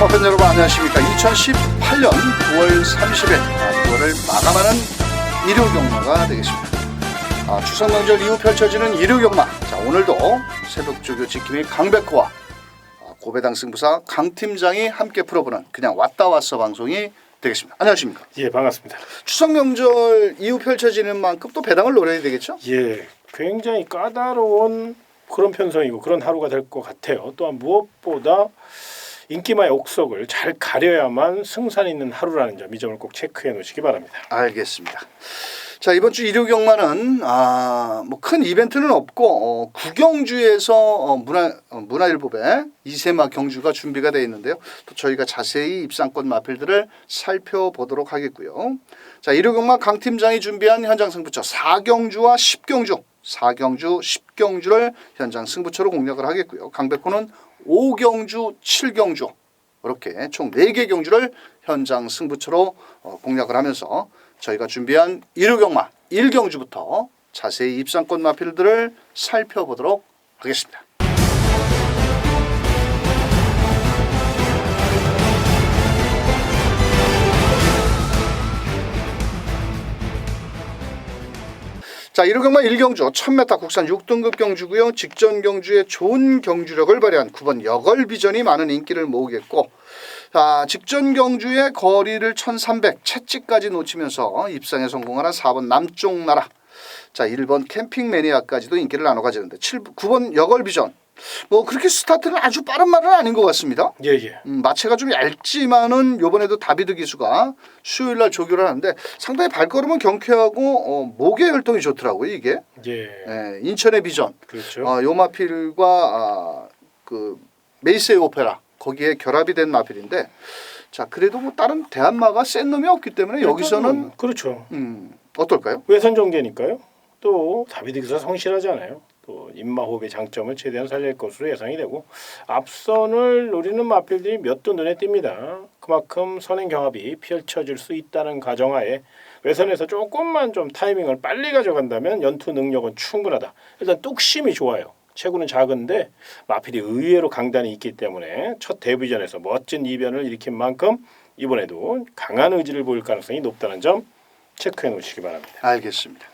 팬 여러분 안녕하십니까. 2018년 9월 30일 9월을 마감하는 일요경마가 되겠습니다. 추석 명절 이후 펼쳐지는 일요경마. 자, 오늘도 새벽조교 지킴이 강백호와 고배당 승부사 강 팀장이 함께 풀어보는 그냥 왔다 왔어 방송이 되겠습니다. 안녕하십니까. 예, 반갑습니다. 추석 명절 이후 펼쳐지는 만큼 또 배당을 노려야 되겠죠? 예, 굉장히 까다로운 그런 편성이고 그런 하루가 될 것 같아요. 또한 무엇보다 인기마의 옥석을 잘 가려야만 승산 있는 하루라는 점, 이 점을 꼭 체크해 놓으시기 바랍니다. 알겠습니다. 자, 이번 주 일요경마는 뭐 큰 이벤트는 없고 구경주에서 문화일보배 이세마 경주가 준비가 되어 있는데요. 또 저희가 자세히 입상권 마필들을 살펴보도록 하겠고요. 자, 일요경마 강 팀장이 준비한 현장 승부처 4경주와 10경주, 4경주, 10경주를 현장 승부처로 공략을 하겠고요. 강백호는 5경주, 7경주 이렇게 총 4개 경주를 현장 승부처로 공략을 하면서 저희가 준비한 일요경마 1경주부터 자세히 입상권 마필들을 살펴보도록 하겠습니다. 자, 일요경마 1경주 1000m 국산 6등급 경주고요. 직전 경주에 좋은 경주력을 발휘한 9번 여걸비전이 많은 인기를 모으겠고, 직전 경주에 거리를 1300 채찍까지 놓치면서 입상에 성공하는 4번 남쪽나라, 자 1번 캠핑매니아까지도 인기를 나눠 가지는데 9번 여걸비전 뭐 그렇게 스타트는 아주 빠른 말은 아닌 것 같습니다. 예. 마체가 좀 얇지만은 요번에도 다비드 기수가 수요일날 조교를 하는데 상당히 발걸음은 경쾌하고 목의 혈통이 좋더라고요 이게. 예. 인천의 비전. 그렇죠. 요 마필과 그 메이스의 오페라 거기에 결합이 된 마필인데, 자 그래도 뭐 다른 대한마가 센 놈이 없기 때문에 여기서는 그렇죠. 어떨까요? 외선 전개니까요. 또 다비드 기사 성실하잖아요. 또 인마호흡의 장점을 최대한 살릴 것으로 예상이 되고, 앞선을 노리는 마필들이 몇 도 눈에 띕니다. 그만큼 선행 경합이 펼쳐질 수 있다는 가정하에 외선에서 조금만 좀 타이밍을 빨리 가져간다면 연투 능력은 충분하다. 일단 뚝심이 좋아요. 체구는 작은데 마필이 의외로 강단이 있기 때문에 첫 데뷔전에서 멋진 이변을 일으킨 만큼 이번에도 강한 의지를 보일 가능성이 높다는 점 체크해 놓으시기 바랍니다. 알겠습니다.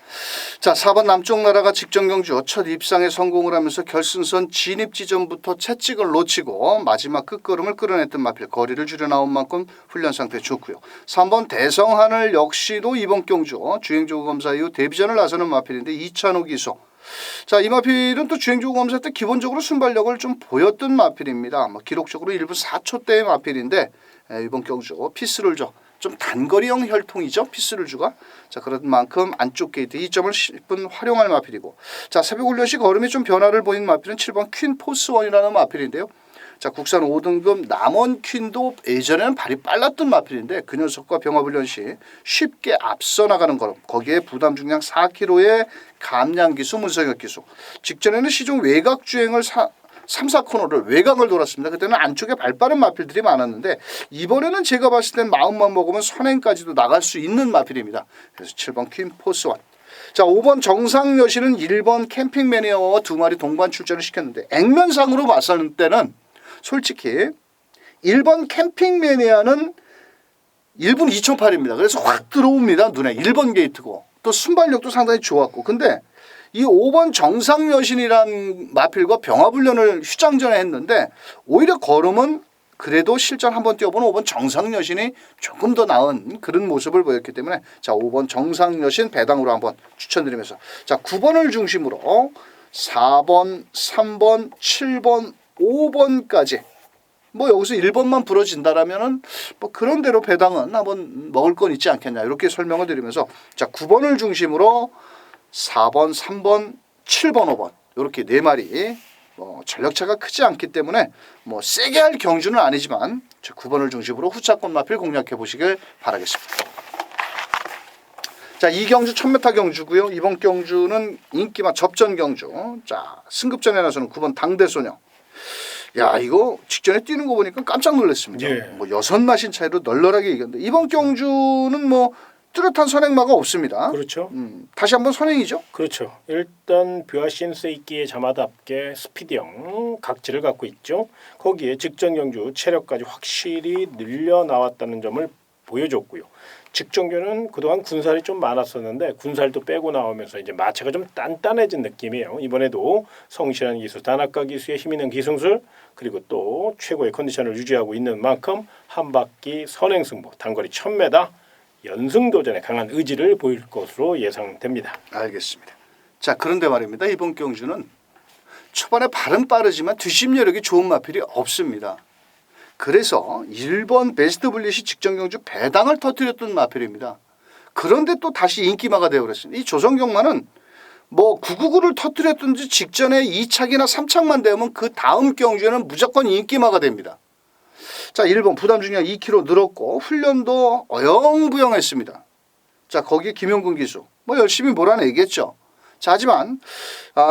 자, 4번 남쪽나라가 직전 경주 첫 입상에 성공을 하면서 결승선 진입 지점부터 채찍을 놓치고 마지막 끝걸음을 끌어냈던 마필, 거리를 줄여 나온 만큼 훈련 상태 좋고요. 3번 대성하늘 역시도 이번 경주 주행조구 검사 이후 데뷔전을 나서는 마필인데 이찬호 기수. 자, 이 마필은 또 주행조구 검사 때 기본적으로 순발력을 좀 보였던 마필입니다. 기록적으로 1분 4초대의 마필인데 이번 경주 피스를 좀 단거리형 혈통이죠. 피스룰주가. 자, 그런 만큼 안쪽 게이트 2점을 10분 활용할 마필이고, 자 새벽 훈련 시 걸음이 좀 변화를 보인 마필은 7번 퀸 포스원이라는 마필인데요. 자, 국산 5등급 남원 퀸도 예전에는 발이 빨랐던 마필인데 그 녀석과 병합 훈련 시 쉽게 앞서 나가는 걸음, 거기에 부담 중량 4kg의 감량 기수, 문성혁 기수. 직전에는 시종 외곽 주행을 3, 4코너를 외곽을 돌았습니다. 그때는 안쪽에 발 빠른 마필들이 많았는데 이번에는 제가 봤을 땐 마음만 먹으면 선행까지도 나갈 수 있는 마필입니다. 그래서 7번 퀸 포스원. 자, 5번 정상여신은 1번 캠핑 매니아와 두 마리 동반 출전을 시켰는데 액면상으로 봤을 때는 솔직히 1번 캠핑 매니아는 1분 2,800입니다. 그래서 확 들어옵니다. 눈에 1번 게이트고 또 순발력도 상당히 좋았고, 근데 이 5번 정상여신이란 마필과 병합훈련을 휴장전에 했는데 오히려 걸음은 그래도 실전 한번 뛰어본 5번 정상여신이 조금 더 나은 그런 모습을 보였기 때문에, 자 5번 정상여신 배당으로 한번 추천드리면서, 자 9번을 중심으로 4번, 3번, 7번, 5번까지 뭐 여기서 1번만 부러진다라면은 뭐 그런 대로 배당은 한번 먹을 건 있지 않겠냐 이렇게 설명을 드리면서, 자 9번을 중심으로 4번, 3번, 7번, 5번 이렇게 네 마리 전력차가 크지 않기 때문에 뭐 세게 할 경주는 아니지만 9번을 중심으로 후차권 마필 공략해 보시길 바라겠습니다. 자, 이 경주 1000m 경주고요. 이번 경주는 인기마 접전 경주. 자, 승급전에 나서는 9번 당대소녀. 야, 이거 직전에 뛰는 거 보니까 깜짝 놀랐습니다. 예. 뭐 6마신 차이로 널널하게 이겼는데 이번 경주는 뭐 뚜렷한 선행마가 없습니다. 그렇죠. 다시 한번 선행이죠. 그렇죠. 일단 뷰아신 세이키의 자마답게 스피디형 각지를 갖고 있죠. 거기에 직전 경주 체력까지 확실히 늘려 나왔다는 점을 보여줬고요. 직전교는 그동안 군살이 좀 많았었는데 군살도 빼고 나오면서 이제 마체가 좀 단단해진 느낌이에요. 이번에도 성실한 기술, 단학과 기수의 힘 있는 기승술 그리고 또 최고의 컨디션을 유지하고 있는 만큼 한 바퀴 선행 승부, 단거리 1000m 연승 도전에 강한 의지를 보일 것으로 예상됩니다. 알겠습니다. 자, 그런데 말입니다. 이번 경주는 초반에 발은 빠르지만 뒷심 여력이 좋은 마필이 없습니다. 그래서 1번 베스트 블릿이 직전 경주 배당을 터뜨렸던 마필입니다. 그런데 또 다시 인기마가 되어버렸습니다. 이 조성경마는 뭐 999를 터뜨렸든지 직전에 2착이나 3착만 되면 그 다음 경주에는 무조건 인기마가 됩니다. 자, 1번 부담 중량 2kg 늘었고 훈련도 어영부영했습니다. 자, 거기에 김용근 기수 뭐 열심히 몰아내겠죠. 자, 하지만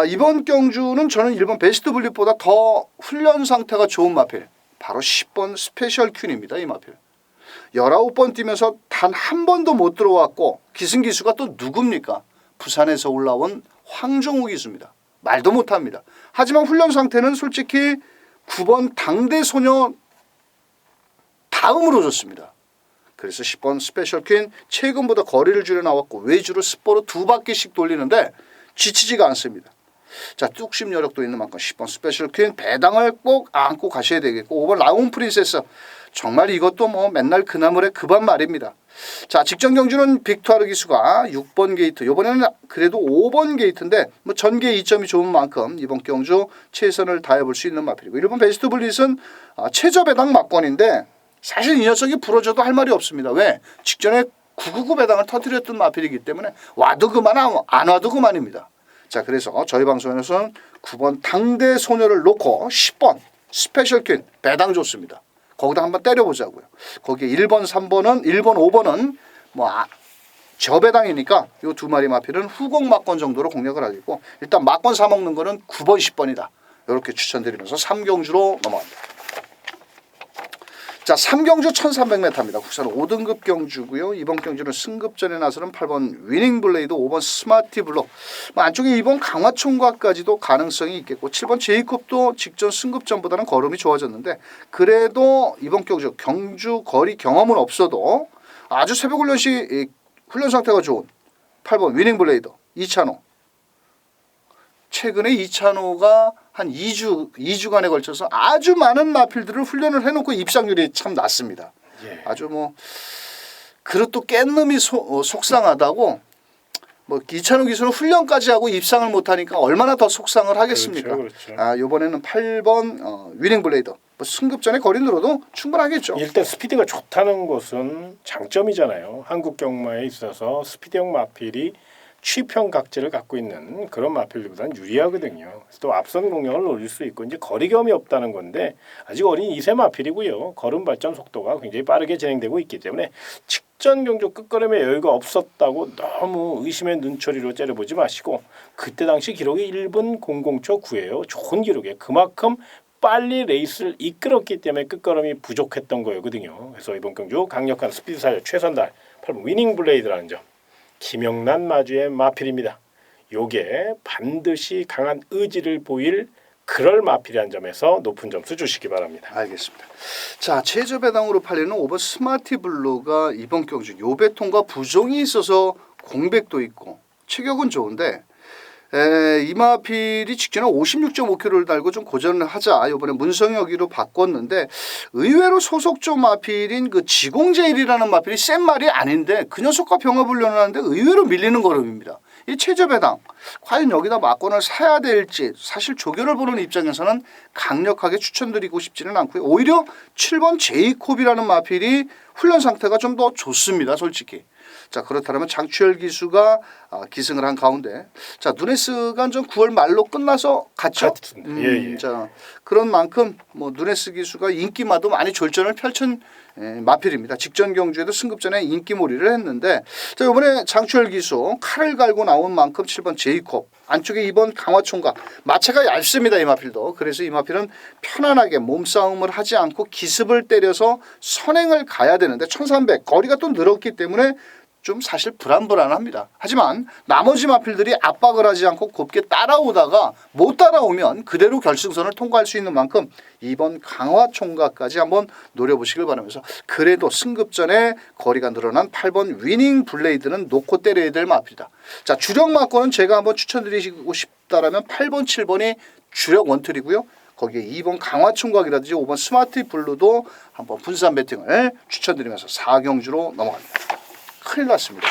이번 경주는 저는 1번 베스트 블릿보다 더 훈련 상태가 좋은 마필 바로 10번 스페셜 퀸입니다. 이 마필 19번 뛰면서 단 한 번도 못 들어왔고 기승기수가 또 누굽니까? 부산에서 올라온 황종우 기수입니다. 말도 못합니다. 하지만 훈련 상태는 솔직히 9번 당대소녀 다음으로 좋습니다. 그래서 10번 스페셜 퀸 최근보다 거리를 줄여 나왔고 외주로 스포로 2바퀴씩 돌리는데 지치지가 않습니다. 자, 뚝심 여력도 있는 만큼 10번 스페셜 퀸 배당을 꼭 안고 가셔야 되겠고 5번 라운 프린세스 정말 이것도 뭐 맨날 그나물의 급한 말입니다. 자, 직전 경주는 빅투아르 기수가 6번 게이트 이번에는 그래도 5번 게이트인데 뭐 전개 이점이 좋은 만큼 이번 경주 최선을 다해볼 수 있는 마필이고 1번 베스트 블릿은 최저 배당 막권인데 사실 이 녀석이 부러져도 할 말이 없습니다. 왜? 직전에 999 배당을 터뜨렸던 마필이기 때문에 와도 그만 안 와도 그만입니다. 자, 그래서 저희 방송에서는 9번 당대 소녀를 놓고 10번 스페셜 퀸 배당 좋습니다. 거기다 한번 때려보자고요. 거기에 1번, 3번은 1번, 5번은 뭐 저배당이니까 이 두 마리 마필은 후공 막권 정도로 공략을 하겠고 일단 막권 사먹는 거는 9번, 10번이다. 이렇게 추천드리면서 3경주로 넘어갑니다. 자, 3경주 1300m입니다. 국산 5등급 경주고요. 이번 경주는 승급전에 나서는 8번 위닝 블레이드, 5번 스마티 블록. 안쪽에 2번 강화 총각까지도 가능성이 있겠고 7번 제이콥도 직전 승급전보다는 걸음이 좋아졌는데 그래도 이번 경주 거리 경험은 없어도 아주 새벽 훈련 시 훈련 상태가 좋은 8번 위닝 블레이드, 이찬호. 최근에 이찬호가 한 2주간에 걸쳐서 아주 많은 마필들을 훈련을 해놓고 입상률이 참 낮습니다. 예. 아주 뭐 그릇도 깬 놈이 속상하다고 뭐 이찬호 기수는 훈련까지 하고 입상을 못하니까 얼마나 더 속상을 하겠습니까? 그렇죠. 이번에는 8번 위닝 블레이더 뭐 승급전에 거리 늘어도 충분하겠죠. 일단 스피드가 좋다는 것은 장점이잖아요. 한국 경마에 있어서 스피드형 마필이 취평 각지를 갖고 있는 그런 마필들보다는 유리하거든요. 그래서 또 앞선 공략을 노릴 수 있고 이제 거리 경험이 없다는 건데 아직 어린 2세 마필이고요. 걸음 발전 속도가 굉장히 빠르게 진행되고 있기 때문에 직전 경주 끝걸음에 여유가 없었다고 너무 의심의 눈초리로 째려보지 마시고 그때 당시 기록이 1분 00초 9예요. 좋은 기록에 그만큼 빨리 레이스를 이끌었기 때문에 끝걸음이 부족했던 거거든요. 그래서 이번 경주 강력한 스피드 살려 최선달 8번 위닝 블레이드라는 점. 김영란 마주의 마필입니다. 요게 반드시 강한 의지를 보일 그럴 마필이라는 점에서 높은 점수 주시기 바랍니다. 알겠습니다. 자, 최저 배당으로 팔리는 5번 스마티 블루가 이번 경주 요배통과 부종이 있어서 공백도 있고 체격은 좋은데 이 마필이 직전에 56.5kg를 달고 좀 고전을 하자 이번에 문성혁이로 바꿨는데 의외로 소속조 마필인 그 지공제일이라는 마필이 센 말이 아닌데 그 녀석과 병합훈련을 하는데 의외로 밀리는 걸음입니다. 이 최저 배당 과연 여기다 막권을 사야 될지 사실 조교를 보는 입장에서는 강력하게 추천드리고 싶지는 않고요. 오히려 7번 제이콥이라는 마필이 훈련 상태가 좀 더 좋습니다. 솔직히. 자, 그렇다면 장추열 기수가 기승을 한 가운데 자, 누네스가 좀 9월 말로 끝나서 갔죠. 예. 자, 그런 만큼 뭐 누네스 기수가 인기마도 많이 졸전을 펼친 마필입니다. 직전 경주에도 승급전에 인기몰이를 했는데 자, 이번에 장추열 기수 칼을 갈고 나온 만큼 7번 제이콥 안쪽에 2번 강화총각 마체가 얇습니다. 이 마필도. 그래서 이 마필은 편안하게 몸싸움을 하지 않고 기습을 때려서 선행을 가야 되는데 1300 거리가 또 늘었기 때문에 좀 사실 불안합니다. 하지만 나머지 마필들이 압박을 하지 않고 곱게 따라오다가 못 따라오면 그대로 결승선을 통과할 수 있는 만큼 이번 강화 총각까지 한번 노려보시길 바라면서 그래도 승급전에 거리가 늘어난 8번 위닝 블레이드는 놓고 때려야 될 마필이다. 자, 주력 마건은 제가 한번 추천드리고 싶다라면 8번, 7번이 주력 원툴이고요. 거기에 2번 강화총각이라든지 5번 스마트 블루도 한번 분산 배팅을 추천드리면서 4경주로 넘어갑니다. 큰일 났습니다.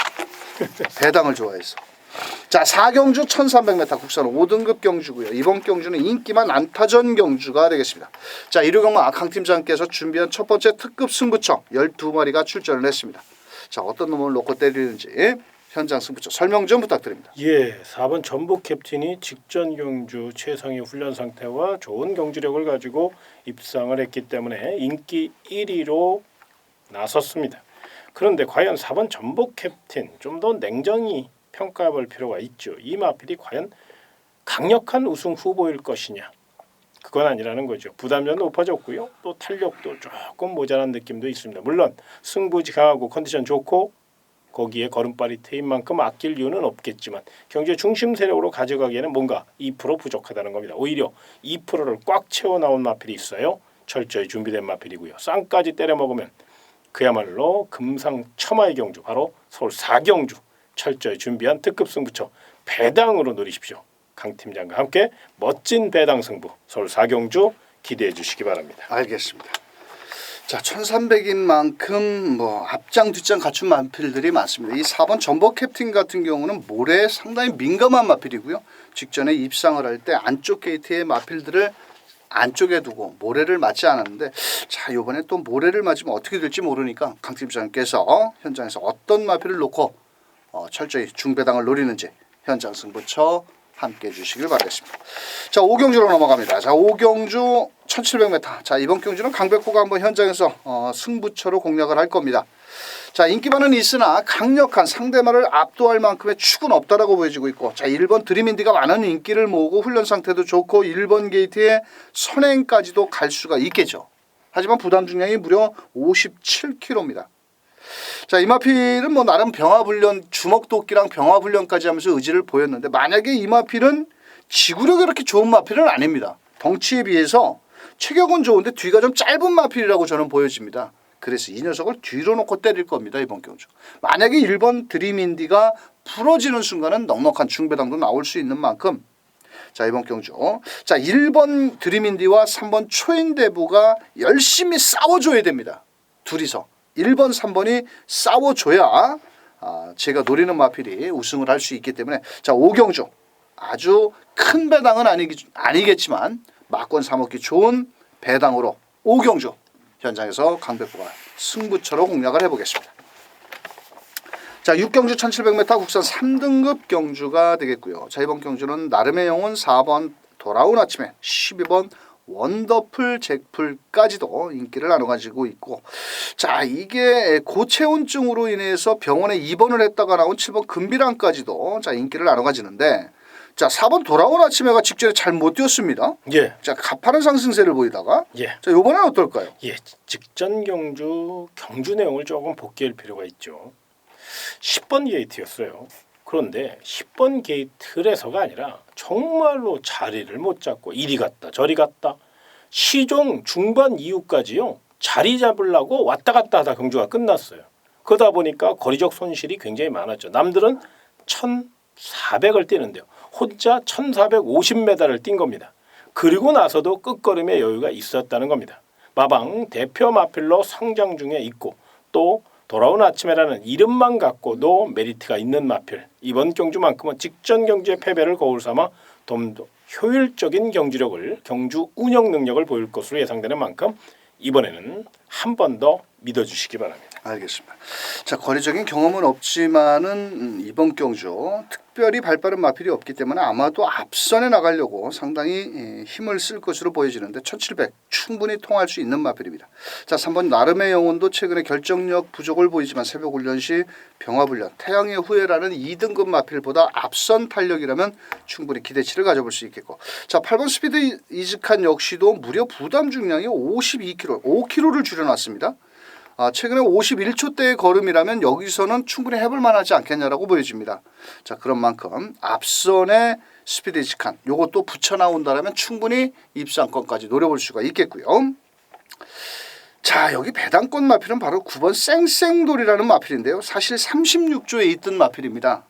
배당을 좋아해서. 자, 4경주 1300m 국산 5등급 경주고요. 이번 경주는 인기만 안타전 경주가 되겠습니다. 자, 1호경마 강 팀장께서 준비한 첫 번째 특급 승부처 12마리가 출전을 했습니다. 자, 어떤 놈을 놓고 때리는지 현장 승부처 설명 좀 부탁드립니다. 예, 4번 전북 캡틴이 직전 경주 최상의 훈련 상태와 좋은 경주력을 가지고 입상을 했기 때문에 인기 1위로 나섰습니다. 그런데 과연 4번 전북 캡틴 좀 더 냉정히 평가해 볼 필요가 있죠. 이 마필이 과연 강력한 우승 후보일 것이냐? 그건 아니라는 거죠. 부담도 높아졌고요. 또 탄력도 조금 모자란 느낌도 있습니다. 물론 승부지 강하고 컨디션 좋고 거기에 걸음발이 트인 만큼 아낄 이유는 없겠지만 경제 중심 세력으로 가져가기에는 뭔가 2% 부족하다는 겁니다. 오히려 2%를 꽉 채워 나온 마필이 있어요. 철저히 준비된 마필이고요. 쌍까지 때려 먹으면 그야말로 금상첨화의 경주, 바로 서울 4경주 철저히 준비한 특급 승부처 배당으로 노리십시오. 강 팀장과 함께 멋진 배당 승부 서울 4경주 기대해 주시기 바랍니다. 알겠습니다. 자, 1300인 만큼 뭐 앞장 뒷장 갖춘 마필들이 많습니다. 이 4번 전복 캡틴 같은 경우는 모래에 상당히 민감한 마필이고요. 직전에 입상을 할 때 안쪽 게이트의 마필들을 안쪽에 두고 모래를 맞지 않았는데, 자, 이번에 또 모래를 맞으면 어떻게 될지 모르니까 강 팀장께서 현장에서 어떤 마필을 놓고 철저히 중배당을 노리는지 현장 승부처 함께 해주시길 바라겠습니다. 자, 5경주로 넘어갑니다. 자, 5경주 1700m. 자, 이번 경주는 강백호가 한번 현장에서 승부처로 공략을 할 겁니다. 자, 인기만은 있으나 강력한 상대마를 압도할 만큼의 축은 없다라고 보여지고 있고, 자, 1번 드림인디가 많은 인기를 모으고 훈련 상태도 좋고 1번 게이트에 선행까지도 갈 수가 있겠죠. 하지만 부담 중량이 무려 57kg입니다. 자, 이 마필은 뭐 나름 병화훈련, 주먹도끼랑 병화훈련까지 하면서 의지를 보였는데, 만약에 이 마필은 지구력이 그렇게 좋은 마필은 아닙니다. 덩치에 비해서 체격은 좋은데 뒤가 좀 짧은 마필이라고 저는 보여집니다. 그래서 이 녀석을 뒤로 놓고 때릴 겁니다. 이번 경주. 만약에 1번 드림인디가 부러지는 순간은 넉넉한 중배당도 나올 수 있는 만큼, 자, 이번 경주, 자, 1번 드림인디와 3번 초인대부가 열심히 싸워줘야 됩니다. 둘이서 1번 3번이 싸워줘야 제가 노리는 마필이 우승을 할 수 있기 때문에, 자, 5경주 아주 큰 배당은 아니겠지만 막권 사먹기 좋은 배당으로 5경주 현장에서 강백호가 승부처로 공략을 해보겠습니다. 자, 6경주 1700m 국산 3등급 경주가 되겠고요. 자, 이번 경주는 나름의 영혼 4번 돌아온 아침에 12번 원더풀 잭풀까지도 인기를 나눠가지고 있고, 자, 이게 고체온증으로 인해서 병원에 입원을 했다가 나온 7번 금비랑까지도 자, 인기를 나눠가지는데, 자, 4번 돌아온 아침에가 직전에 잘 못 뛰었습니다. 예. 자, 가파른 상승세를 보이다가, 예. 자, 이번에는 어떨까요? 예, 직전 경주 내용을 조금 복귀할 필요가 있죠. 10번 게이트였어요. 그런데 10번 게이트에서가 아니라 정말로 자리를 못 잡고 이리 갔다 저리 갔다 시종 중반 이후까지요. 자리 잡으려고 왔다 갔다 하다 경주가 끝났어요. 그러다 보니까 거리적 손실이 굉장히 많았죠. 남들은 1400을 뛰는데요. 혼자 1450m를 뛴 겁니다. 그리고 나서도 끝걸음의 여유가 있었다는 겁니다. 마방 대표 마필로 성장 중에 있고, 또 돌아온 아침에라는 이름만 갖고도 메리트가 있는 마필. 이번 경주만큼은 직전 경주의 패배를 거울 삼아 좀 더 효율적인 경주력을, 경주 운영 능력을 보일 것으로 예상되는 만큼 이번에는 한 번 더 믿어주시기 바랍니다. 알겠습니다. 자, 거리적인 경험은 없지만은 이번 경주 특별히 발빠른 마필이 없기 때문에 아마도 앞선에 나가려고 상당히 힘을 쓸 것으로 보여지는데 1700 충분히 통할 수 있는 마필입니다. 자, 3번 나름의 영혼도 최근에 결정력 부족을 보이지만 새벽 훈련 시 병화훈련, 태양의 후예라는 2등급 마필보다 앞선 탄력이라면 충분히 기대치를 가져볼 수 있겠고, 자, 8번 스피드 이즈칸 역시도 무려 부담 중량이 52kg, 5kg를 줄여놨습니다. 최근에 51초대의 걸음이라면 여기서는 충분히 해볼 만하지 않겠냐라고 보여집니다. 자, 그런 만큼 앞선의 스피드 이지칸 요것도 붙여 나온다라면 충분히 입상권까지 노려볼 수가 있겠고요. 자, 여기 배당권 마필은 바로 9번 쌩쌩돌이라는 마필인데요. 사실 36조에 있던 마필입니다.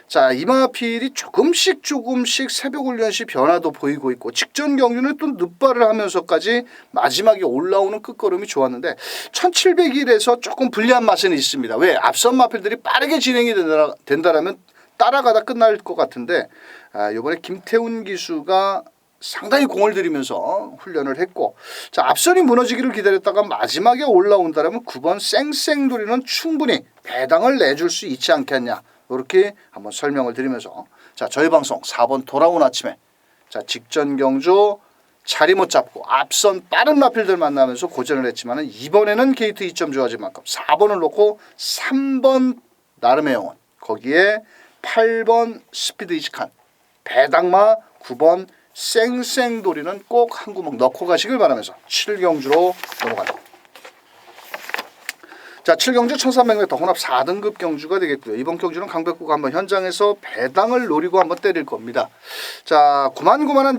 자, 이 마필이 조금씩 새벽 훈련 시 변화도 보이고 있고 직전 경주는 또 늪발을 하면서까지 마지막에 올라오는 끝걸음이 좋았는데 1700일에서 조금 불리한 맛은 있습니다. 왜? 앞선 마필들이 빠르게 진행이 된다라면 따라가다 끝날 것 같은데 이번에 김태훈 기수가 상당히 공을 들이면서 훈련을 했고, 자, 앞선이 무너지기를 기다렸다가 마지막에 올라온다라면 9번 쌩쌩돌이는 충분히 배당을 내줄 수 있지 않겠냐, 이렇게 한번 설명을 드리면서, 자, 저희 방송 4번 돌아온 아침에, 자, 직전 경주 자리 못 잡고 앞선 빠른 마필들 만나면서 고전을 했지만 이번에는 게이트 2점 좋아진 만큼 4번을 놓고 3번 나름의 영혼, 거기에 8번 스피드 이지칸, 배당마 9번 쌩쌩돌이는 꼭 한 구멍 넣고 가시길 바라면서 7경주로 넘어가요. 자, 7경주 1300m 혼합 4등급 경주가 되겠고요. 이번 경주는 강백구가 한번 현장에서 배당을 노리고 한번 때릴 겁니다. 자, 고만고만한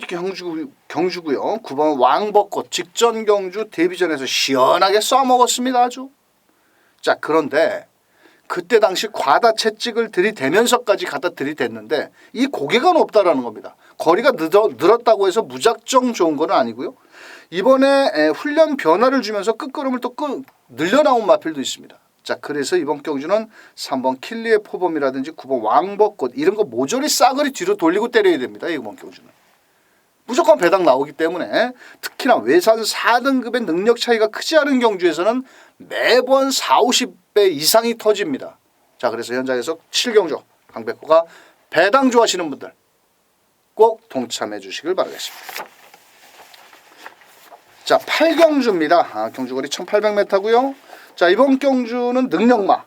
경주고요. 9번 왕벚꽃 직전 경주 데뷔전에서 시원하게 쏴먹었습니다. 아주. 자, 그런데 그때 당시 과다 채찍을 들이대면서까지 갖다 들이댔는데 이 고개가 높다라는 겁니다. 거리가 늘었다고 해서 무작정 좋은 건 아니고요. 이번에 훈련 변화를 주면서 끝걸음을 또 늘려나온 마필도 있습니다. 자, 그래서 이번 경주는 3번 킬리의 포범이라든지 9번 왕벚꽃 이런 거 모조리 싸그리 뒤로 돌리고 때려야 됩니다. 이번 경주는. 무조건 배당 나오기 때문에 특히나 외산 4등급의 능력 차이가 크지 않은 경주에서는 매번 40~50배 이상이 터집니다. 자, 그래서 현장에서 7경주 강백호가 배당 좋아하시는 분들 꼭 동참해 주시길 바라겠습니다. 자, 8경주입니다. 경주거리 1800m고요. 자, 이번 경주는 능력마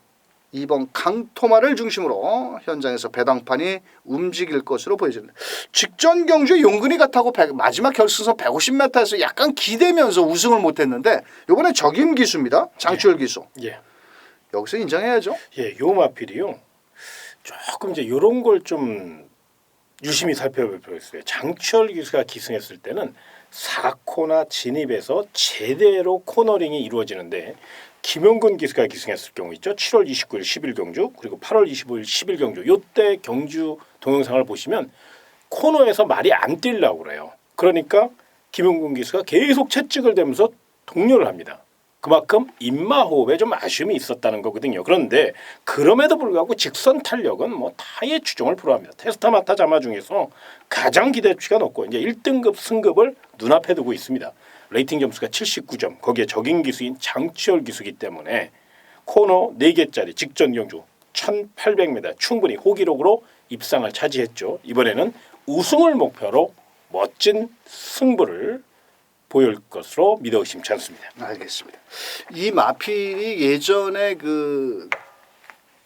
2번 강토마를 중심으로 현장에서 배당판이 움직일 것으로 보여집니다. 직전 경주에 용근이 같하고 마지막 결승선 150m에서 약간 기대면서 우승을 못했는데 이번에 적임 기수입니다. 장추열 기수. 예. 여기서 인정해야죠. 예, 요 마필이요. 조금 이제 이런 걸 좀 유심히 살펴볼 필요가 있어요. 장추열 기수가 기승했을 때는 4코너 진입에서 제대로 코너링이 이루어지는데 김용근 기수가 기승했을 경우 있죠. 7월 29일 10일 경주 그리고 8월 25일 10일 경주 이때 경주 동영상을 보시면 코너에서 말이 안 뛰려고 그래요. 그러니까 김용근 기수가 계속 채찍을 대면서 동료를 합니다. 그만큼 인마호흡에 좀 아쉬움이 있었다는 거거든요. 그런데 그럼에도 불구하고 직선 탄력은 뭐 타의 추종을 불허합니다. 테스타마타 자마 중에서 가장 기대치가 높고 이제 1등급 승급을 눈앞에 두고 있습니다. 레이팅 점수가 79점, 거기에 적임 기수인 장추열 기수이기 때문에 코너 4개짜리 직전 경주 1800m 충분히 호기록으로 입상을 차지했죠. 이번에는 우승을 목표로 멋진 승부를 보일 것으로 믿어 의심치 않습니다. 알겠습니다. 이 마필이 예전에 그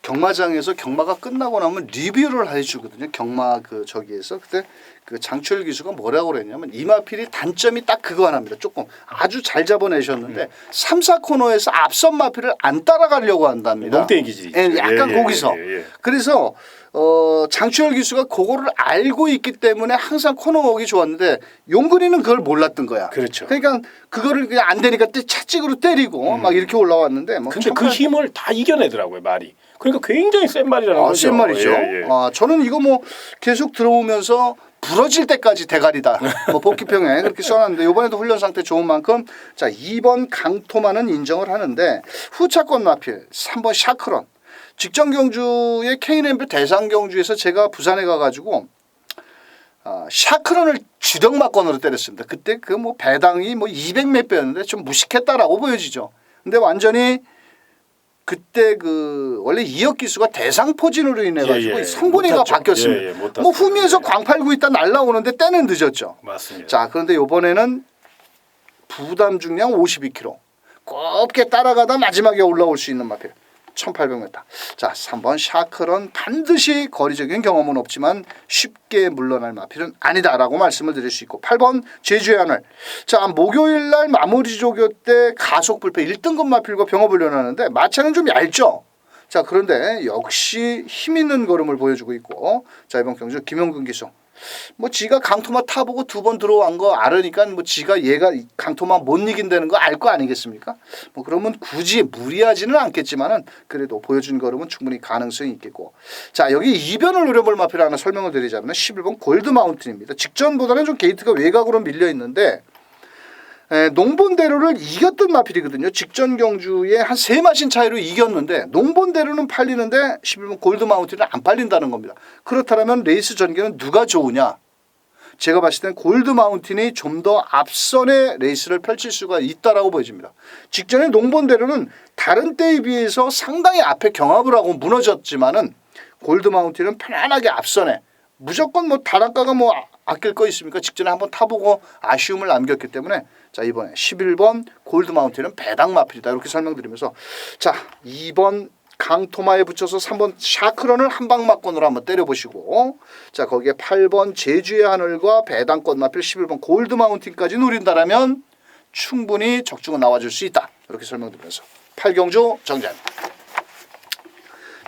경마장에서 경마가 끝나고 나면 리뷰를 해주거든요. 경마 저기에서 그때 그 장추열 기수가 뭐라고 그랬냐면 이 마필이 단점이 딱 그거 하나입니다. 조금 아주 잘 잡아내셨는데 3, 4코너에서 앞선 마필을 안 따라가려고 한답니다. 농땡이 기질이 예, 약간 거기서. 그래서 장추열 기수가 그거를 알고 있기 때문에 항상 코너웍이 좋았는데 용근이는 그걸 몰랐던 거야. 그렇죠. 그러니까 그거를 그냥 안 되니까 채찍으로 때리고 막 이렇게 올라왔는데 뭐 근데 그 힘을 다 이겨내더라고요. 말이. 그러니까 굉장히 센 말이라는 거죠. 센 말이죠. 예. 저는 이거 뭐 계속 들어오면서 부러질 때까지 대가리다. 뭐 복귀평에 그렇게 써놨는데 이번에도 훈련 상태 좋은 만큼 자 2번 강토마는 인정을 하는데 후차권 마필 3번 샤크런 직전 경주의 K램프 대상 경주에서 제가 부산에 가가지고 샤크런을 주력마권으로 때렸습니다. 그때 그 뭐 배당이 뭐 200 몇 배였는데 좀 무식했다라고 보여지죠. 근데 완전히 그때 그 원래 이혁 기수가 대상 포진으로 인해 가지고 성분이가 바뀌었습니다. 뭐 후미에서 광팔구 있다 날라오는데 때는 늦었죠. 맞습니다. 자, 그런데 이번에는 부담 중량 52kg 곱게 따라가다 마지막에 올라올 수 있는 마필 1800m. 자, 3번 샤크런 반드시 거리적인 경험은 없지만 쉽게 물러날 마필은 아니다라고 말씀을 드릴 수 있고 8번 제주의 하늘. 자, 목요일 날 마무리 조교 때 가속 불패 1등급 마필과 병업훈련하는데 마차는 좀 얇죠. 자, 그런데 역시 힘 있는 걸음을 보여주고 있고 자, 이번 경주 김용근 기수. 뭐 지가 강토마 타보고 2번 들어간 거 알으니까 뭐 지가 얘가 강토마 못 이긴다는 거 알 거 아니겠습니까? 뭐 그러면 굳이 무리하지는 않겠지만은 그래도 보여준 걸음은 충분히 가능성이 있겠고 자 여기 이변을 노려볼 마필 하나 설명을 드리자면 11번 골드 마운틴입니다. 직전보다는 좀 게이트가 외곽으로 밀려 있는데 농본대로를 이겼던 마필이거든요. 직전 경주에 한 3마신 차이로 이겼는데 농본대로는 팔리는데 11번 골드 마운틴은 안 팔린다는 겁니다. 그렇다면 레이스 전개는 누가 좋으냐? 제가 봤을 땐 골드 마운틴이 좀 더 앞선의 레이스를 펼칠 수가 있다라고 보여집니다. 직전에 농본대로는 다른 때에 비해서 상당히 앞에 경합을 하고 무너졌지만은 골드 마운틴은 편안하게 앞선에 무조건 뭐 다락가가 뭐 아낄 거 있습니까? 직전에 한번 타보고 아쉬움을 남겼기 때문에 자 이번에 11번 골드 마운틴은 배당 마필이다 이렇게 설명드리면서 자 2번 강토마에 붙여서 3번 샤크런을 한방막권으로 한번 때려보시고 자 거기에 8번 제주의 하늘과 배당권 마필 11번 골드 마운틴까지 노린다라면 충분히 적중은 나와줄 수 있다 이렇게 설명드리면서 8경주 정리합니다.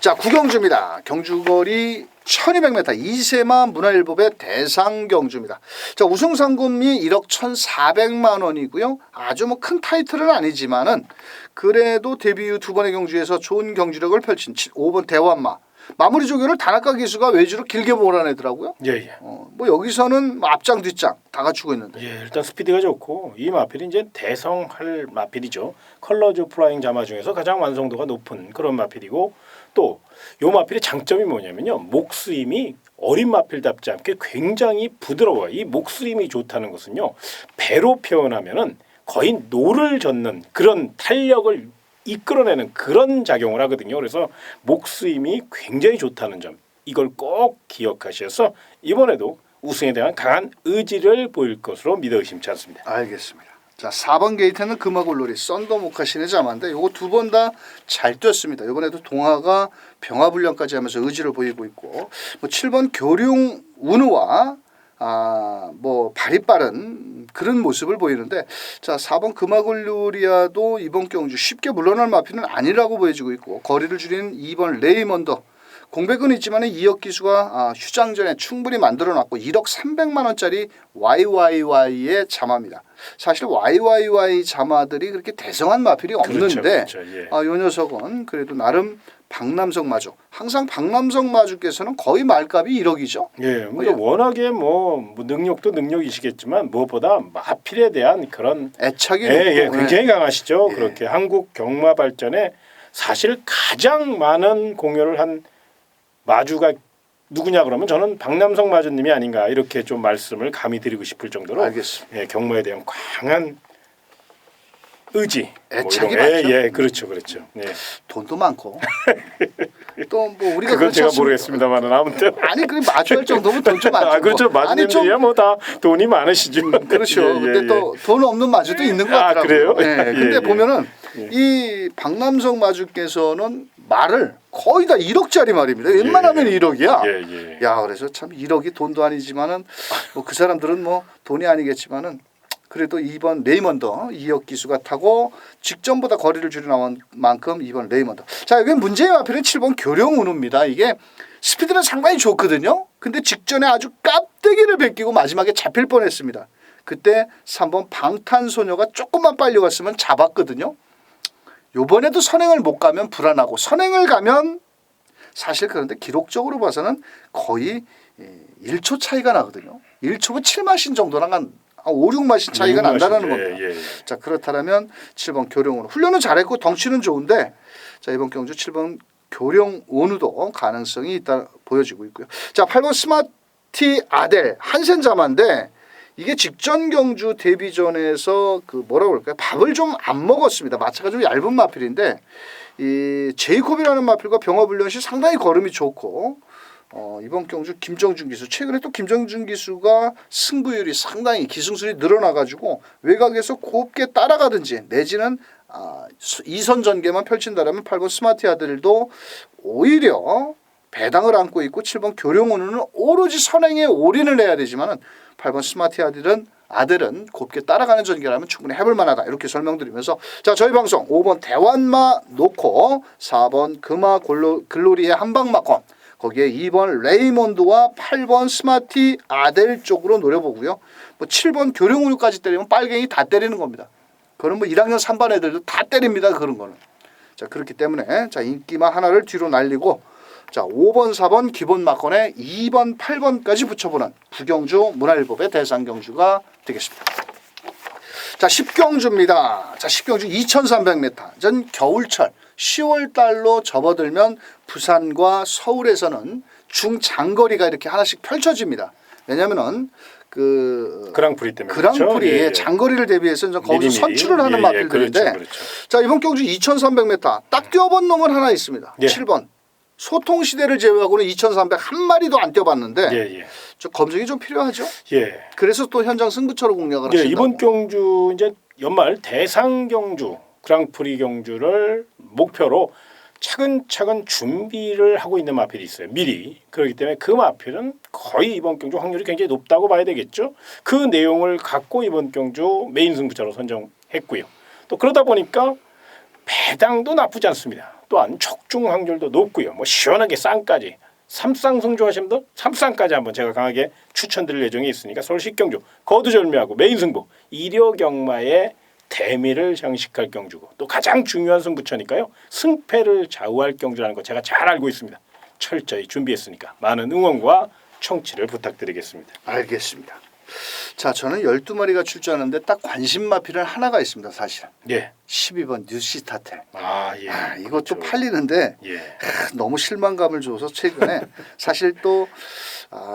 자 9경주입니다. 경주거리 1200m 이세마 문화일보배 대상 경주입니다. 자 우승 상금이 1억 1,400만 원이고요. 아주 뭐 큰 타이틀은 아니지만은 그래도 데뷔 후 2번의 경주에서 좋은 경주력을 펼친 5번 대환마 마무리 조교를 다나카 기수가 외주로 길게 몰아내더라고요. 예. 뭐 여기서는 뭐 앞장 뒷장 다 갖추고 있는데. 예, 일단 스피드가 좋고 이 마필이 이제 대성할 마필이죠. 컬러즈 플라잉 자마 중에서 가장 완성도가 높은 그런 마필이고 또 요 마필의 장점이 뭐냐면요. 목스임이 어린 마필답지 않게 굉장히 부드러워요. 이 목스임이 좋다는 것은요. 배로 표현하면은 거의 노를 젓는 그런 탄력을 이끌어내는 그런 작용을 하거든요. 그래서 목스임이 굉장히 좋다는 점 이걸 꼭 기억하셔서 이번에도 우승에 대한 강한 의지를 보일 것으로 믿어 의심치 않습니다. 알겠습니다. 자 4번 게이트는 금화골놀이 썬더 모카신의 자마인데 요거 2번 다 잘 뛰었습니다. 이번에도 동화가 병화불련까지 하면서 의지를 보이고 있고 뭐 7번 교룡 운우와 뭐 발이 빠른 그런 모습을 보이는데 자 4번 금화골놀이아도 이번 경주 쉽게 물러날 마필은 아니라고 보여지고 있고 거리를 줄이는 2번 레이먼더 공백은 있지만 2억 기수가 휴장전에 충분히 만들어놨고 1억 300만 원짜리 YYY의 자마입니다. 사실 YYY 자마들이 그렇게 대성한 마필이 없는데 그렇죠, 예. 이 녀석은 그래도 나름 박남석 마주 항상 박남석 마주께서는 거의 말값이 1억이죠. 예, 근데 워낙에 뭐 능력도 능력이시겠지만 무엇보다 마필에 대한 그런 애착이 높고 굉장히 강하시죠. 예. 그렇게 한국 경마 발전에 사실 가장 많은 공헌을 한 마주가 누구냐 그러면 저는 박남석 마주님이 아닌가 이렇게 좀 말씀을 감히 드리고 싶을 정도로 알겠습니다. 예, 경마에 대한 강한 의지, 애착이 뭐 많죠. 예, 그렇죠. 예. 돈도 많고 또 뭐 우리가 그건 그렇지 제가 않습니까? 모르겠습니다만은 아무튼 아니 그 마주할 정도면 돈 좀 많죠. 그렇죠. 아니 좀 마주님들이야 뭐 다 돈이 많으시죠. 그렇죠. 근데 또 돈 없는 마주도 있는 것 같더라고요. 그래요? 네. 근데 예. 보면은 이 박남석 마주께서는 말을 거의 다 1억짜리 말입니다. 웬만하면 1억이야. 예. 야, 그래서 참 1억이 돈도 아니지만은 뭐 그 사람들은 뭐 돈이 아니겠지만은 그래도 2번 레이먼더 2억 기수가 타고 직전보다 거리를 줄여 나온 만큼 2번 레이먼더. 자, 여기 문제의 마필은 7번 교룡운우입니다. 이게 스피드는 상당히 좋거든요. 근데 직전에 아주 깝대기를 베끼고 마지막에 잡힐 뻔했습니다. 그때 3번 방탄소녀가 조금만 빨리 갔으면 잡았거든요. 요번에도 선행을 못 가면 불안하고 선행을 가면 사실 그런데 기록적으로 봐서는 거의 1초 차이가 나거든요. 1초면 7마신 정도랑 한 5, 6마신 차이가 난다는 겁니다. 예. 자 그렇다면 7번 교룡운우 훈련은 잘했고 덩치는 좋은데 자 이번 경주 7번 교룡운우도 가능성이 있다 보여지고 있고요. 자 8번 스마티 아델 한센 자마인데 이게 직전 경주 데뷔전에서 그 뭐라고 그럴까요? 밥을 좀 안 먹었습니다. 마차가 좀 얇은 마필인데 이 제이콥이라는 마필과 병업훈련 시 상당히 걸음이 좋고 이번 경주 김정준 기수 최근에 또 김정준 기수가 승부율이 상당히 기승술이 늘어나가지고 외곽에서 곱게 따라가든지 내지는 2선 전개만 펼친다라면 8번 스마트 아들도 오히려 배당을 안고 있고 7번 교령운은 오로지 선행에 올인을 해야 되지만은 8번 스마트 아들은 곱게 따라가는 전개라면 충분히 해볼 만하다 이렇게 설명드리면서 자 저희 방송 5번 대환마 놓고 4번 금화 글로리의 한방마콘 거기에 2번 레이몬드와 8번 스마티 아델 쪽으로 노려보고요. 뭐 7번 교령운까지 때리면 빨갱이 다 때리는 겁니다. 그런 뭐 1학년 3반 애들도 다 때립니다. 그런 거는. 자 그렇기 때문에 자 인기만 하나를 뒤로 날리고 자 5번 4번 기본 막건에 2번 8번까지 붙여보는 부경주 문화일법의 대상 경주가 되겠습니다. 자 10경주입니다. 자 10경주 2300m 전 겨울철 10월 달로 접어들면 부산과 서울에서는 중장거리가 이렇게 하나씩 펼쳐집니다. 왜냐하면은 그랑프리 때문에 그랑프리의 그렇죠? 예. 장거리를 대비해서 이제 거기서 미리미리. 선출을 하는 마필들인데 그렇죠. 자 이번 경주 2300m 딱 뛰어본 놈은 하나 있습니다. 예. 7번 소통시대를 제외하고는 2300 한 마리도 안 뛰어봤는데 예. 저 검증이 좀 필요하죠. 예. 그래서 또 현장 승부처로 공략을 예, 하신다고. 이번 경주 이제 연말 대상 경주 그랑프리 경주를 목표로 차근차근 준비를 하고 있는 마필이 있어요. 미리. 그렇기 때문에 그 마필은 거의 이번 경주 확률이 굉장히 높다고 봐야 되겠죠. 그 내용을 갖고 이번 경주 메인 승부처로 선정했고요. 또 그러다 보니까 배당도 나쁘지 않습니다. 또한 촉중 확률도 높고요. 뭐 시원하게 쌍까지. 삼쌍 좋아하시는 분들 삼쌍까지 한번 제가 강하게 추천드릴 예정이 있으니까 서울 10경주 거두절미하고 메인 승부 일요경마의 대미를 장식할 경주고 또 가장 중요한 승부처니까요. 승패를 좌우할 경주라는 거 제가 잘 알고 있습니다. 철저히 준비했으니까 많은 응원과 청취를 부탁드리겠습니다. 알겠습니다. 자 저는 12마리가 출전하는데 딱 관심 마필은 하나가 있습니다. 사실은. 예. 12번 뉴시타텔. 예. 이것도 그렇죠. 팔리는데 예. 너무 실망감을 줘서 최근에 사실 또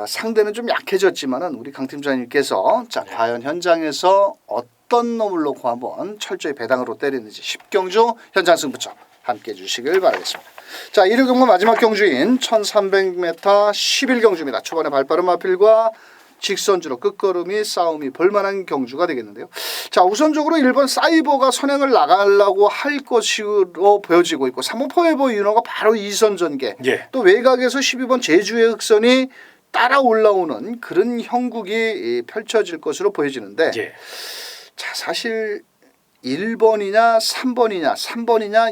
상대는 좀 약해졌지만은 우리 강 팀장님께서 자 과연 현장에서 어떤 놈을 놓고 한번 철저히 배당으로 때리는지 10경주 현장 승부처 함께 해주시길 바라겠습니다. 자 일요경마 마지막 경주인 1300m 11경주입니다. 초반에 발빠른 마필과 직선주로 끝걸음이 싸움이 볼만한 경주가 되겠는데요. 자 우선적으로 1번 사이버가 선행을 나가려고 할 것으로 보여지고 있고 3번 포에버 유노가 바로 2선 전개 예. 또 외곽에서 12번 제주의 흑선이 따라 올라오는 그런 형국이 펼쳐질 것으로 보여지는데 예. 자 사실 1번이냐 3번이냐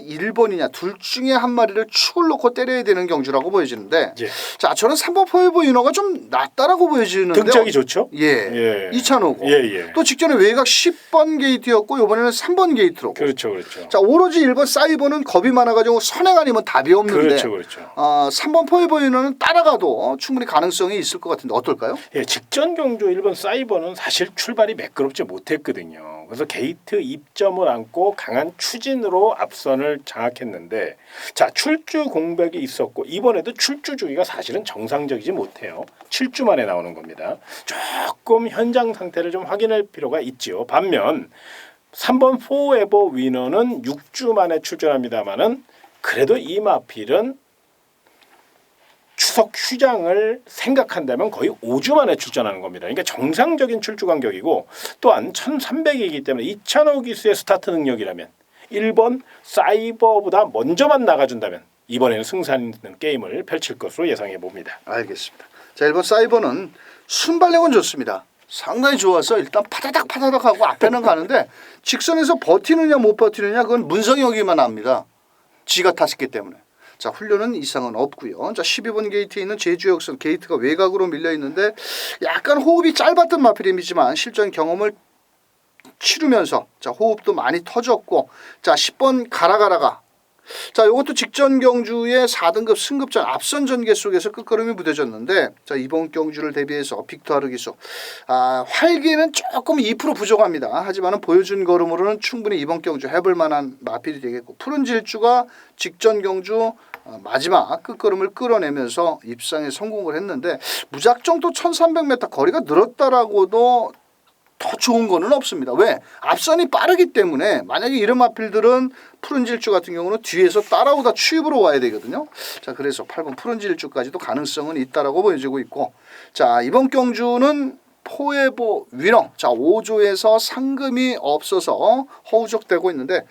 1번이냐 둘 중에 한 마리를 축을 놓고 때려야 되는 경주라고 보여지는데 예. 자 저는 3번 포에버 유노가 좀 낫다라고 보여지는데 등짝이 좋죠? 예. 2차노고 예. 또 직전에 외곽 10번 게이트였고 이번에는 3번 게이트로 그렇죠. 자 오로지 1번 사이버는 겁이 많아가지고 선행 아니면 답이 없는데 그렇죠. 3번 포에버 유노는 따라가도 충분히 가능성이 있을 것 같은데 어떨까요? 예, 직전 경주 1번 사이버는 사실 출발이 매끄럽지 못했거든요. 그래서 게이트 입점을 안고 강한 추진으로 앞선을 장악했는데 자 출주 공백이 있었고 이번에도 출주 주기가 사실은 정상적이지 못해요. 7주 만에 나오는 겁니다. 조금 현장 상태를 좀 확인할 필요가 있지요. 반면 3번 포에버 위너는 6주 만에 출전합니다마는 그래도 이 마필은 추석 휴장을 생각한다면 거의 5주 만에 출전하는 겁니다. 그러니까 정상적인 출주 간격이고 또한 1300이기 때문에 이찬호 기수의 스타트 능력이라면 1번 사이버보다 먼저만 나가준다면 이번에는 승산 있는 게임을 펼칠 것으로 예상해 봅니다. 알겠습니다. 자 1번 사이버는 순발력은 좋습니다. 상당히 좋아서 일단 파다닥 하고 앞에는 가는데 직선에서 버티느냐 못 버티느냐 그건 문성혁이만 압니다. 지가 탔기 때문에. 자 훈련은 이상은 없고요. 자 12번 게이트에 있는 제주역선 게이트가 외곽으로 밀려 있는데 약간 호흡이 짧았던 마필임이지만 실전 경험을 치르면서 자 호흡도 많이 터졌고 자 10번 가라가라가 자 이것도 직전 경주의 4등급 승급전 앞선 전개 속에서 끝걸음이 무뎌졌는데 자 이번 경주를 대비해서 빅터 하르기수 활기는 조금 2% 부족합니다. 하지만 보여준 걸음으로는 충분히 이번 경주 해볼 만한 마필이 되겠고 푸른 질주가 직전 경주 마지막 끝걸음을 끌어내면서 입상에 성공을 했는데 무작정 또 1300m 거리가 늘었다라고도 더 좋은 거는 없습니다. 왜? 앞선이 빠르기 때문에 만약에 이런 마필들은 푸른 질주 같은 경우는 뒤에서 따라오다 추입으로 와야 되거든요. 자, 그래서 8번 푸른 질주까지도 가능성은 있다라고 보여지고 있고, 자, 이번 경주는 포에버 위너, 자 5조에서 상금이 없어서 허우적대고 있는데,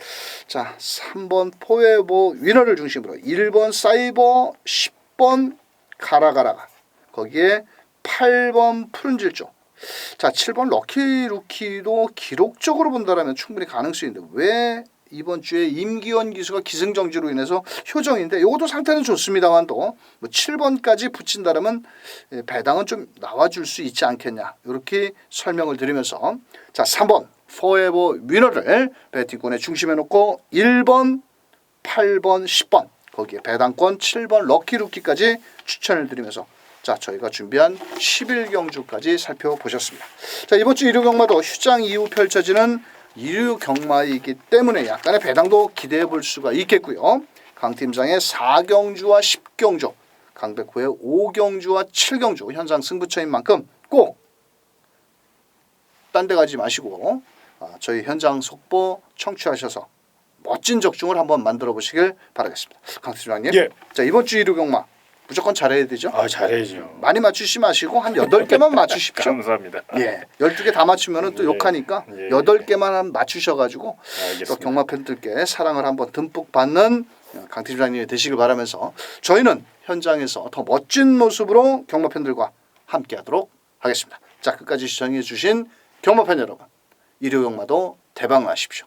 자 3번 포에버 위너를 중심으로 1번 사이버, 10번 가라가라, 거기에 8번 푸른 질주, 자 7번 럭키 루키도 기록적으로 본다라면 충분히 가능성이 있는데, 왜 이번 주에 임기원 기수가 기승전지로 인해서 효정인데 이것도 상태는 좋습니다만 또 뭐 7번까지 붙인다라면 배당은 좀 나와줄 수 있지 않겠냐, 이렇게 설명을 드리면서, 자 3번 포에버 위너를 배팅권에 중심에 놓고 1번, 8번, 10번 거기에 배당권 7번 럭키 루키까지 추천을 드리면서, 자 저희가 준비한 11경주까지 살펴보셨습니다. 자 이번 주 일요경마도 휴장 이후 펼쳐지는 일요경마이기 때문에 약간의 배당도 기대해 볼 수가 있겠고요. 강 팀장의 4경주와 10경주, 강백호의 5경주와 7경주 현상 승부처인 만큼 꼭 딴 데 가지 마시고 저희 현장 속보 청취하셔서 멋진 적중을 한번 만들어 보시길 바라겠습니다. 강 팀장님, 예. 자 이번 주 일요경마 무조건 잘해야 되죠? 아, 잘해야죠. 많이 맞추시 마시고 한 8개만 맞추십시오. 감사합니다. 예, 12개 다 맞추면 또 예. 욕하니까 예. 8개만 맞추셔가지고 또 알겠습니다. 경마 팬들께 사랑을 한번 듬뿍 받는 강 팀장님이 되시길 바라면서, 저희는 현장에서 더 멋진 모습으로 경마 팬들과 함께하도록 하겠습니다. 자, 끝까지 시청해 주신 경마 팬 여러분, 일요 경마도 대박 나십시오.